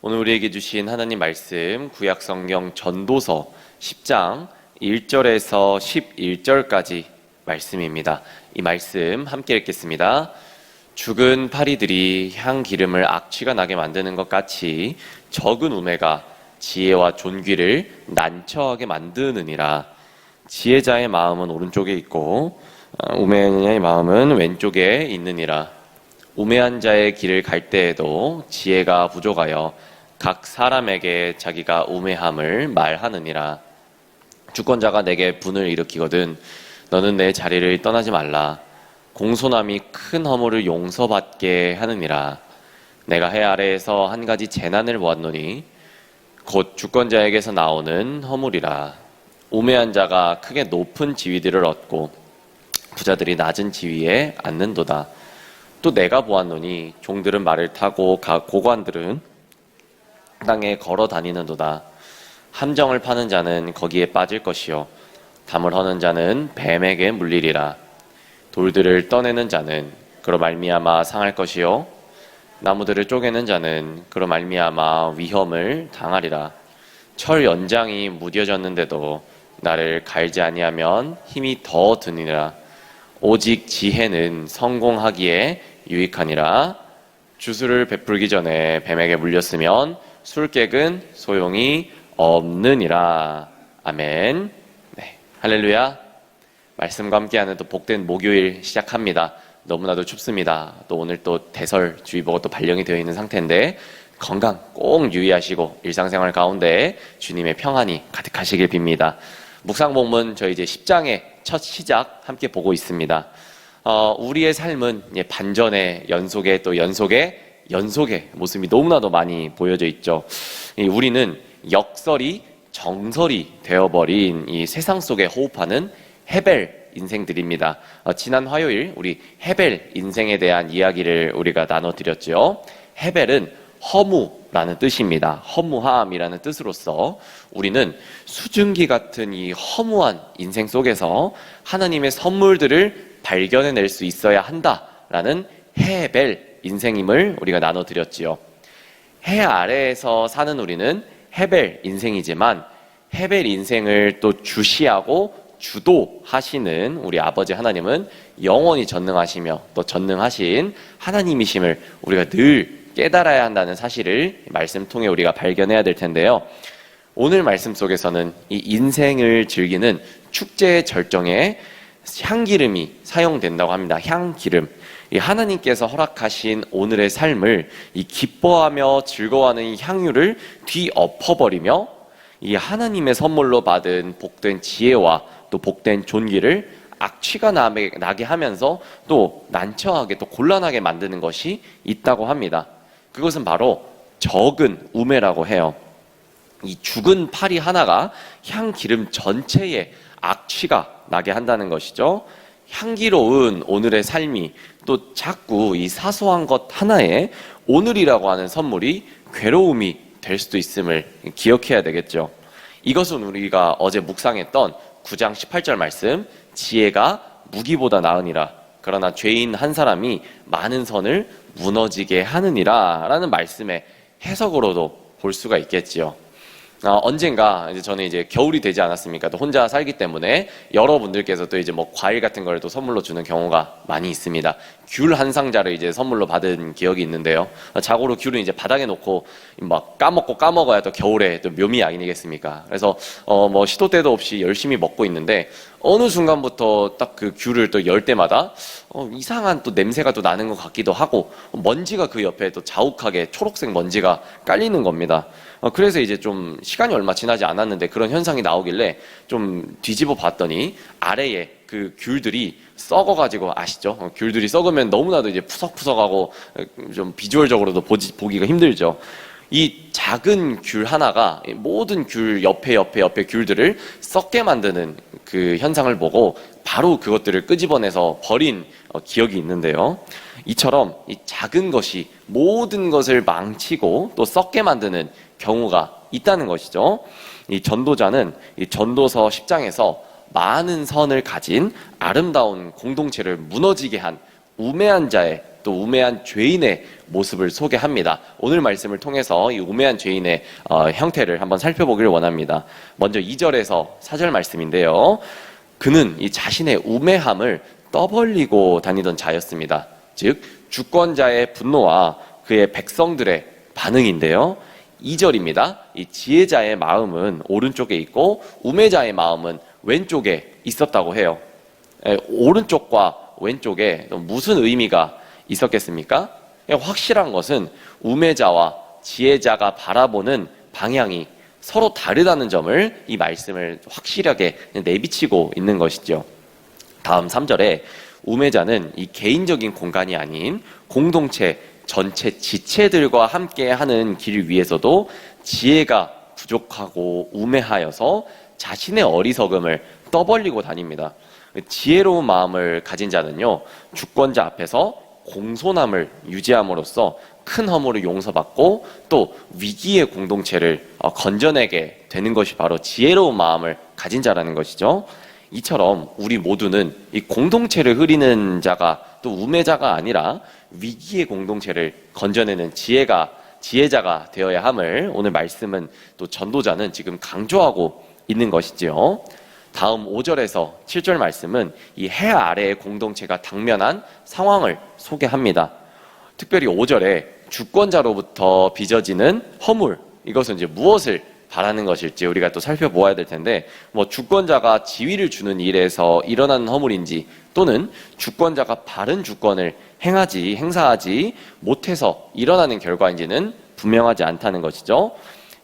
오늘 우리에게 주신 하나님 말씀 구약성경 전도서 10장 1절에서 11절까지 말씀입니다. 이 말씀 함께 읽겠습니다. 죽은 파리들이 향기름을 악취가 나게 만드는 것 같이 적은 우매가 지혜와 존귀를 난처하게 만드느니라. 지혜자의 마음은 오른쪽에 있고 우매자의 마음은 왼쪽에 있느니라. 우매한 자의 길을 갈 때에도 지혜가 부족하여 각 사람에게 자기가 우매함을 말하느니라. 주권자가 내게 분을 일으키거든 너는 내 자리를 떠나지 말라. 공손함이 큰 허물을 용서받게 하느니라. 내가 해 아래에서 한 가지 재난을 보았노니 곧 주권자에게서 나오는 허물이라. 우매한 자가 크게 높은 지위들을 얻고 부자들이 낮은 지위에 앉는도다. 또 내가 보았노니 종들은 말을 타고 고관들은 땅에 걸어 다니는도다. 함정을 파는 자는 거기에 빠질 것이요 담을 허는 자는 뱀에게 물리리라. 돌들을 떠내는 자는 그로 말미암아 상할 것이요 나무들을 쪼개는 자는 그로 말미암아 위험을 당하리라. 철 연장이 무뎌졌는데도 나를 갈지 아니하면 힘이 더 드니라. 오직 지혜는 성공하기에 유익하니라. 주술을 베풀기 전에 뱀에게 물렸으면 술객은 소용이 없느니라. 아멘. 네, 할렐루야. 말씀과 함께하는 또 복된 목요일 시작합니다. 너무나도 춥습니다. 또 오늘 또 대설주의보가 또 발령이 되어 있는 상태인데 건강 꼭 유의하시고 일상생활 가운데 주님의 평안이 가득하시길 빕니다. 묵상본문 저희 이제 10장의 첫 시작 함께 보고 있습니다. 우리의 삶은 반전의 연속의 또 연속의 모습이 너무나도 많이 보여져 있죠. 우리는 역설이 정설이 되어버린 이 세상 속에 호흡하는 헤벨 인생들입니다. 지난 화요일 우리 헤벨 인생에 대한 이야기를 우리가 나눠드렸죠. 헤벨은 허무라는 뜻입니다. 허무함이라는 뜻으로서 우리는 수증기 같은 이 허무한 인생 속에서 하나님의 선물들을 발견해낼 수 있어야 한다라는 헤벨 인생임을 우리가 나눠드렸지요. 해 아래에서 사는 우리는 헤벨 인생이지만 헤벨 인생을 또 주시하고 주도하시는 우리 아버지 하나님은 영원히 전능하시며 또 전능하신 하나님이심을 우리가 늘 깨달아야 한다는 사실을 말씀 통해 우리가 발견해야 될 텐데요. 오늘 말씀 속에서는 이 인생을 즐기는 축제의 절정에 향기름이 사용된다고 합니다. 향기름. 이 하나님께서 허락하신 오늘의 삶을 이 기뻐하며 즐거워하는 이 향유를 뒤엎어버리며 이 하나님의 선물로 받은 복된 지혜와 또 복된 존귀를 악취가 나게 하면서 또 난처하게 또 곤란하게 만드는 것이 있다고 합니다. 그것은 바로 적은 우매라고 해요. 이 죽은 파리 하나가 향기름 전체에 악취가 나게 한다는 것이죠. 향기로운 오늘의 삶이 또 자꾸 이 사소한 것 하나에 오늘이라고 하는 선물이 괴로움이 될 수도 있음을 기억해야 되겠죠. 이것은 우리가 어제 묵상했던 9장 18절 말씀, 지혜가 무기보다 나으니라. 그러나 죄인 한 사람이 많은 선을 무너지게 하느니라 라는 말씀의 해석으로도 볼 수가 있겠지요. 언젠가 저는 이제 겨울이 되지 않았습니까? 또 혼자 살기 때문에 여러분들께서 또 이제 뭐 과일 같은 걸 또 선물로 주는 경우가 많이 있습니다. 귤 한 상자를 이제 선물로 받은 기억이 있는데요. 자고로 귤은 이제 바닥에 놓고 막 까먹어야 또 겨울에 또 묘미 아니겠습니까? 그래서 뭐 시도 때도 없이 열심히 먹고 있는데 어느 순간부터 딱 그 귤을 또 열 때마다 이상한 또 냄새가 또 나는 것 같기도 하고 먼지가 그 옆에 또 자욱하게 초록색 먼지가 깔리는 겁니다. 그래서 이제 좀 시간이 얼마 지나지 않았는데 그런 현상이 나오길래 좀 뒤집어 봤더니 아래에 그 귤들이 썩어가지고 아시죠? 귤들이 썩으면 너무나도 이제 푸석푸석하고 좀 비주얼적으로도 보기가 힘들죠. 이 작은 귤 하나가 모든 귤 옆에 귤들을 썩게 만드는 그 현상을 보고 바로 그것들을 끄집어내서 버린 기억이 있는데요. 이처럼 이 작은 것이 모든 것을 망치고 또 썩게 만드는 경우가 있다는 것이죠. 이 전도자는 이 전도서 10장에서 많은 선을 가진 아름다운 공동체를 무너지게 한 우매한 자의 또 우매한 죄인의 모습을 소개합니다. 오늘 말씀을 통해서 이 우매한 죄인의 형태를 한번 살펴보기를 원합니다. 먼저 2절에서 4절 말씀인데요. 그는 이 자신의 우매함을 떠벌리고 다니던 자였습니다. 즉 주권자의 분노와 그의 백성들의 반응인데요. 2절입니다. 이 지혜자의 마음은 오른쪽에 있고 우매자의 마음은 왼쪽에 있었다고 해요. 오른쪽과 왼쪽에 무슨 의미가 있었겠습니까? 확실한 것은 우매자와 지혜자가 바라보는 방향이 서로 다르다는 점을 이 말씀을 확실하게 내비치고 있는 것이죠. 다음 3절에 우매자는 이 개인적인 공간이 아닌 공동체 전체 지체들과 함께 하는 길 위에서도 지혜가 부족하고 우매하여서 자신의 어리석음을 떠벌리고 다닙니다. 지혜로운 마음을 가진 자는요, 주권자 앞에서 공손함을 유지함으로써 큰 허물을 용서받고 또 위기의 공동체를 건져내게 되는 것이 바로 지혜로운 마음을 가진 자라는 것이죠. 이처럼 우리 모두는 이 공동체를 흐리는 자가 또 우매자가 아니라 위기의 공동체를 건져내는 지혜자가 되어야 함을 오늘 말씀은 또 전도자는 지금 강조하고 있는 것이지요. 다음 5절에서 7절 말씀은 이 해 아래의 공동체가 당면한 상황을 소개합니다. 특별히 5절에 주권자로부터 빚어지는 허물, 이것은 이제 무엇을 바라는 것일지 우리가 또 살펴보아야 될 텐데, 주권자가 지위를 주는 일에서 일어나는 허물인지 또는 주권자가 바른 주권을 행사하지 못해서 일어나는 결과인지는 분명하지 않다는 것이죠.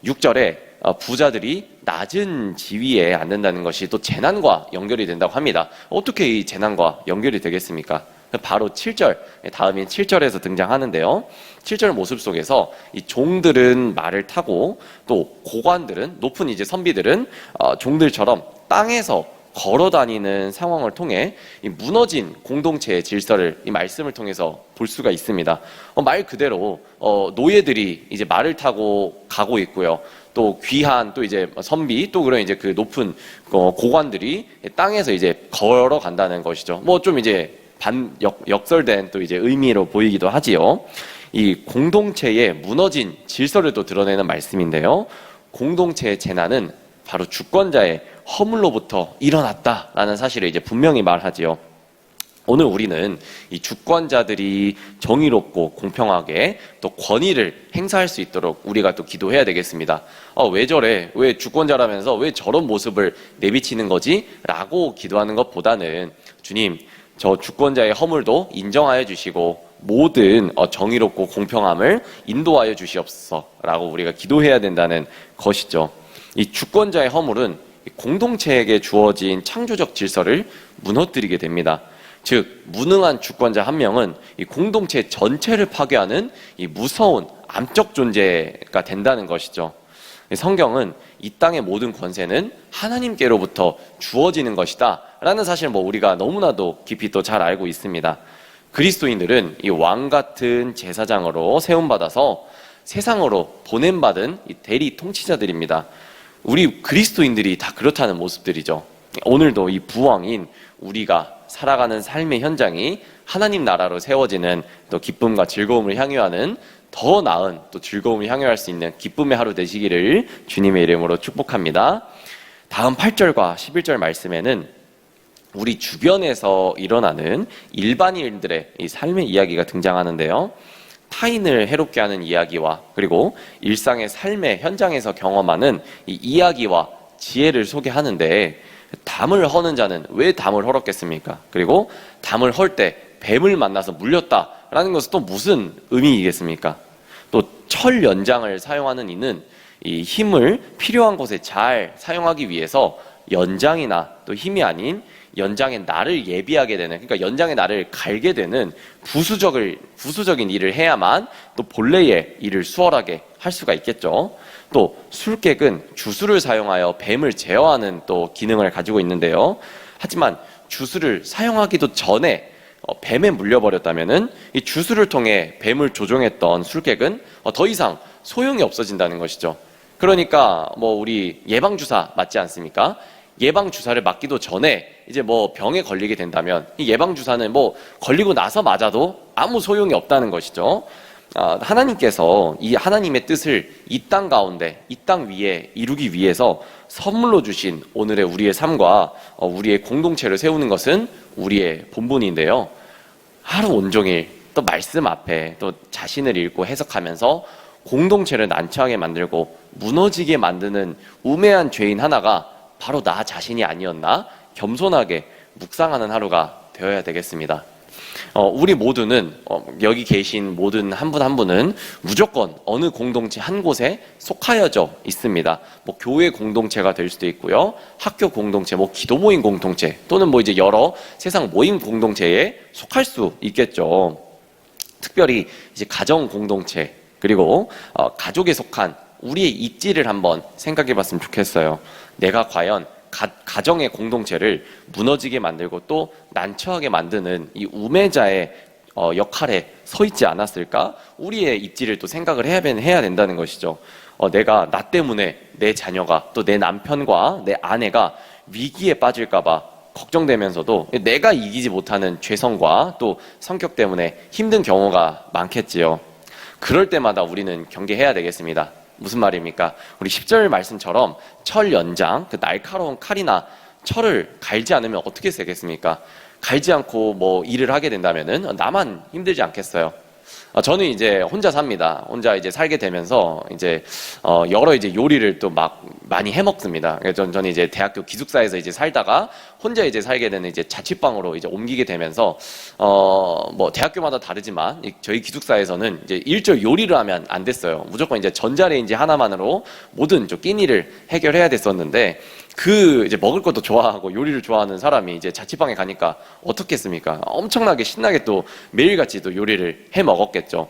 6절에 부자들이 낮은 지위에 앉는다는 것이 또 재난과 연결이 된다고 합니다. 어떻게 이 재난과 연결이 되겠습니까? 바로 7절, 다음인 7절에서 등장하는데요. 7절 모습 속에서 이 종들은 말을 타고 또 고관들은, 높은 이제 선비들은 종들처럼 땅에서 걸어 다니는 상황을 통해 이 무너진 공동체의 질서를 이 말씀을 통해서 볼 수가 있습니다. 말 그대로 노예들이 이제 말을 타고 가고 있고요. 또 귀한 또 이제 선비 또 그런 이제 그 높은 고관들이 땅에서 이제 걸어 간다는 것이죠. 좀 이제 역설된 또 이제 의미로 보이기도 하지요. 이 공동체의 무너진 질서를 또 드러내는 말씀인데요. 공동체의 재난은 바로 주권자의 허물로부터 일어났다라는 사실을 이제 분명히 말하지요. 오늘 우리는 이 주권자들이 정의롭고 공평하게 또 권위를 행사할 수 있도록 우리가 또 기도해야 되겠습니다. 왜 저래? 왜 주권자라면서 왜 저런 모습을 내비치는 거지? 라고 기도하는 것보다는 주님, 저 주권자의 허물도 인정하여 주시고 모든 정의롭고 공평함을 인도하여 주시옵소서 라고 우리가 기도해야 된다는 것이죠. 이 주권자의 허물은 공동체에게 주어진 창조적 질서를 무너뜨리게 됩니다. 즉 무능한 주권자 한 명은 이 공동체 전체를 파괴하는 이 무서운 암적 존재가 된다는 것이죠. 성경은 이 땅의 모든 권세는 하나님께로부터 주어지는 것이다 라는 사실 우리가 너무나도 깊이 또 잘 알고 있습니다. 그리스도인들은 이 왕 같은 제사장으로 세움받아서 세상으로 보냄받은 이 대리 통치자들입니다. 우리 그리스도인들이 다 그렇다는 모습들이죠. 오늘도 이 부왕인 우리가 살아가는 삶의 현장이 하나님 나라로 세워지는 또 기쁨과 즐거움을 향유하는 더 나은 또 즐거움을 향유할 수 있는 기쁨의 하루 되시기를 주님의 이름으로 축복합니다. 다음 8절과 11절 말씀에는 우리 주변에서 일어나는 일반인들의 이 삶의 이야기가 등장하는데요. 타인을 해롭게 하는 이야기와 그리고 일상의 삶의 현장에서 경험하는 이 이야기와 지혜를 소개하는데, 담을 허는 자는 왜 담을 헐었겠습니까? 그리고 담을 헐 때 뱀을 만나서 물렸다라는 것은 또 무슨 의미이겠습니까? 또 철 연장을 사용하는 이는 이 힘을 필요한 곳에 잘 사용하기 위해서 연장이나 또 힘이 아닌 연장의 날을 예비하게 되는, 그러니까 연장의 날을 갈게 되는 부수적인 일을 해야만 또 본래의 일을 수월하게 할 수가 있겠죠. 또 술객은 주술을 사용하여 뱀을 제어하는 또 기능을 가지고 있는데요. 하지만 주술을 사용하기도 전에 뱀에 물려버렸다면은 이 주술을 통해 뱀을 조종했던 술객은 더 이상 소용이 없어진다는 것이죠. 그러니까 우리 예방주사 맞지 않습니까? 예방주사를 맞기도 전에 이제 뭐 병에 걸리게 된다면 이 예방주사는 뭐 걸리고 나서 맞아도 아무 소용이 없다는 것이죠. 하나님께서 이 하나님의 뜻을 이 땅 가운데, 이 땅 위에 이루기 위해서 선물로 주신 오늘의 우리의 삶과 우리의 공동체를 세우는 것은 우리의 본분인데요. 하루 온종일 또 말씀 앞에 또 자신을 읽고 해석하면서 공동체를 난처하게 만들고 무너지게 만드는 우매한 죄인 하나가 바로 나 자신이 아니었나 겸손하게 묵상하는 하루가 되어야 되겠습니다. 우리 모두는 여기 계신 모든 한 분 한 분은 무조건 어느 공동체 한 곳에 속하여져 있습니다. 뭐 교회 공동체가 될 수도 있고요, 학교 공동체, 뭐 기도 모임 공동체, 또는 뭐 이제 여러 세상 모임 공동체에 속할 수 있겠죠. 특별히 이제 가정 공동체, 그리고 가족에 속한 우리의 입지를 한번 생각해 봤으면 좋겠어요. 내가 과연 가정의 공동체를 무너지게 만들고 또 난처하게 만드는 이 우매자의 역할에 서 있지 않았을까? 우리의 입지를 또 생각을 해야 된다는 것이죠. 내가 나 때문에 내 자녀가 또 내 남편과 내 아내가 위기에 빠질까봐 걱정되면서도 내가 이기지 못하는 죄성과 또 성격 때문에 힘든 경우가 많겠지요. 그럴 때마다 우리는 경계해야 되겠습니다. 무슨 말입니까? 우리 10절 말씀처럼 철 연장, 그 날카로운 칼이나 철을 갈지 않으면 어떻게 되겠습니까? 갈지 않고 뭐 일을 하게 된다면은 나만 힘들지 않겠어요? 저는 이제 혼자 삽니다. 혼자 이제 살게 되면서 이제 여러 이제 요리를 또 막 많이 해 먹습니다. 그래서 저는 이제 대학교 기숙사에서 이제 살다가 혼자 이제 살게 되는 이제 자취방으로 이제 옮기게 되면서 뭐 대학교마다 다르지만 저희 기숙사에서는 이제 일절 요리를 하면 안 됐어요. 무조건 이제 전자레인지 하나만으로 모든 좀 끼니를 해결해야 됐었는데, 그 이제 먹을 것도 좋아하고 요리를 좋아하는 사람이 이제 자취방에 가니까 어떻겠습니까? 엄청나게 신나게 또 매일같이 또 요리를 해 먹었겠죠.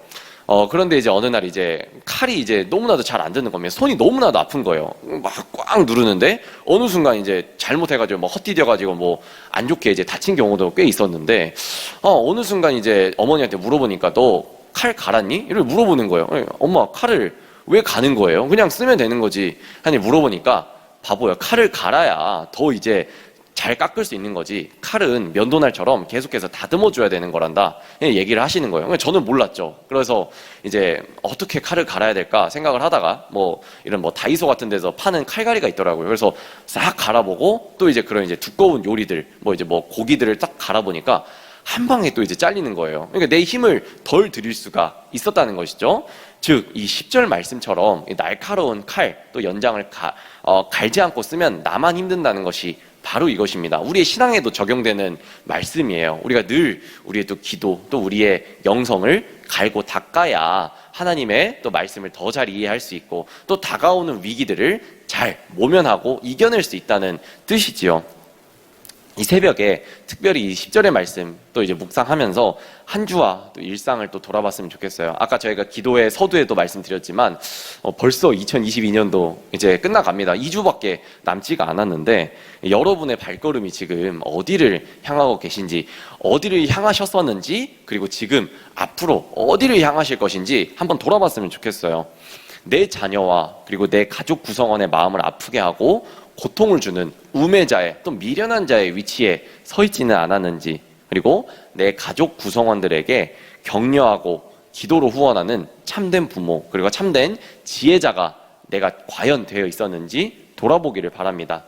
그런데 이제 어느 날 이제 칼이 이제 너무나도 잘 안 드는 겁니다. 손이 너무나도 아픈 거예요. 막 꽉 누르는데 어느 순간 이제 잘못해가지고 뭐 헛디뎌가지고 뭐 안 좋게 이제 다친 경우도 꽤 있었는데, 어느 순간 이제 어머니한테 물어보니까 너 칼 갈았니? 이렇게 물어보는 거예요. 엄마, 칼을 왜 가는 거예요? 그냥 쓰면 되는 거지. 하니 물어보니까, 바보야, 칼을 갈아야 더 이제 잘 깎을 수 있는 거지, 칼은 면도날처럼 계속해서 다듬어 줘야 되는 거란다 얘기를 하시는 거예요. 저는 몰랐죠. 그래서 이제 어떻게 칼을 갈아야 될까 생각을 하다가 뭐 이런 뭐 다이소 같은 데서 파는 칼갈이가 있더라고요. 그래서 싹 갈아보고 또 이제 그런 이제 두꺼운 요리들, 뭐 이제 뭐 고기들을 딱 갈아보니까 한 방에 또 이제 잘리는 거예요. 그러니까 내 힘을 덜 들일 수가 있었다는 것이죠. 즉, 이 10절 말씀처럼 이 날카로운 칼, 또 연장을 갈지 않고 쓰면 나만 힘든다는 것이 바로 이것입니다. 우리의 신앙에도 적용되는 말씀이에요. 우리가 늘 우리의 또 기도, 또 우리의 영성을 갈고 닦아야 하나님의 또 말씀을 더 잘 이해할 수 있고, 또 다가오는 위기들을 잘 모면하고 이겨낼 수 있다는 뜻이지요. 이 새벽에 특별히 이 10절의 말씀 또 이제 묵상하면서 한 주와 또 일상을 또 돌아봤으면 좋겠어요. 아까 저희가 기도의 서두에도 말씀드렸지만 벌써 2022년도 이제 끝나갑니다. 2주밖에 남지가 않았는데, 여러분의 발걸음이 지금 어디를 향하고 계신지, 어디를 향하셨었는지, 그리고 지금 앞으로 어디를 향하실 것인지 한번 돌아봤으면 좋겠어요. 내 자녀와 그리고 내 가족 구성원의 마음을 아프게 하고 고통을 주는 우매자의, 또 미련한 자의 위치에 서 있지는 않았는지, 그리고 내 가족 구성원들에게 격려하고 기도로 후원하는 참된 부모, 그리고 참된 지혜자가 내가 과연 되어 있었는지 돌아보기를 바랍니다.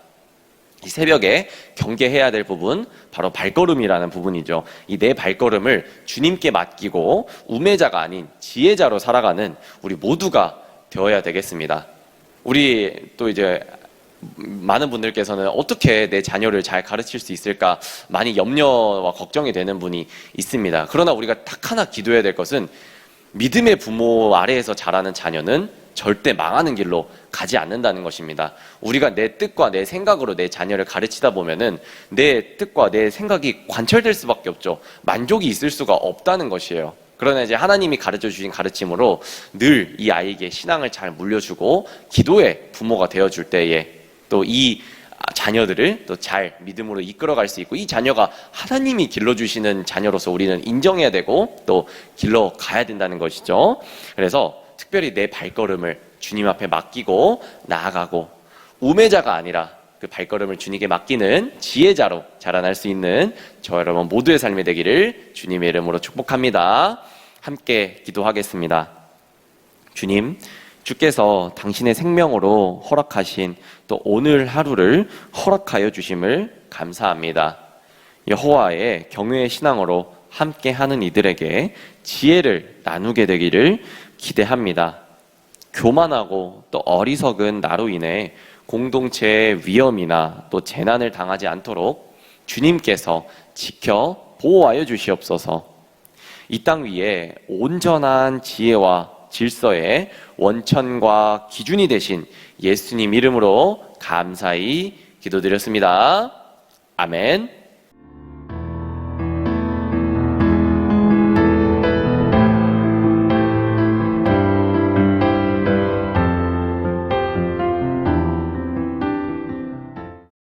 이 새벽에 경계해야 될 부분, 바로 발걸음이라는 부분이죠. 이 내 발걸음을 주님께 맡기고 우매자가 아닌 지혜자로 살아가는 우리 모두가 되어야 되겠습니다. 우리 또 이제 많은 분들께서는 어떻게 내 자녀를 잘 가르칠 수 있을까 많이 염려와 걱정이 되는 분이 있습니다. 그러나 우리가 딱 하나 기도해야 될 것은, 믿음의 부모 아래에서 자라는 자녀는 절대 망하는 길로 가지 않는다는 것입니다. 우리가 내 뜻과 내 생각으로 내 자녀를 가르치다 보면은 내 뜻과 내 생각이 관철될 수밖에 없죠. 만족이 있을 수가 없다는 것이에요. 그러나 이제 하나님이 가르쳐 주신 가르침으로 늘 이 아이에게 신앙을 잘 물려주고 기도의 부모가 되어줄 때에 또 이 자녀들을 또 잘 믿음으로 이끌어갈 수 있고, 이 자녀가 하나님이 길러주시는 자녀로서 우리는 인정해야 되고 또 길러가야 된다는 것이죠. 그래서 특별히 내 발걸음을 주님 앞에 맡기고 나아가고, 우매자가 아니라 그 발걸음을 주님께 맡기는 지혜자로 자라날 수 있는 저 여러분 모두의 삶이 되기를 주님의 이름으로 축복합니다. 함께 기도하겠습니다. 주님, 주께서 당신의 생명으로 허락하신 또 오늘 하루를 허락하여 주심을 감사합니다. 여호와의 경외의 신앙으로 함께하는 이들에게 지혜를 나누게 되기를 기대합니다. 교만하고 또 어리석은 나로 인해 공동체의 위험이나 또 재난을 당하지 않도록 주님께서 지켜 보호하여 주시옵소서. 이 땅 위에 온전한 지혜와 질서의 원천과 기준이 되신 예수님 이름으로 감사히 기도드렸습니다. 아멘.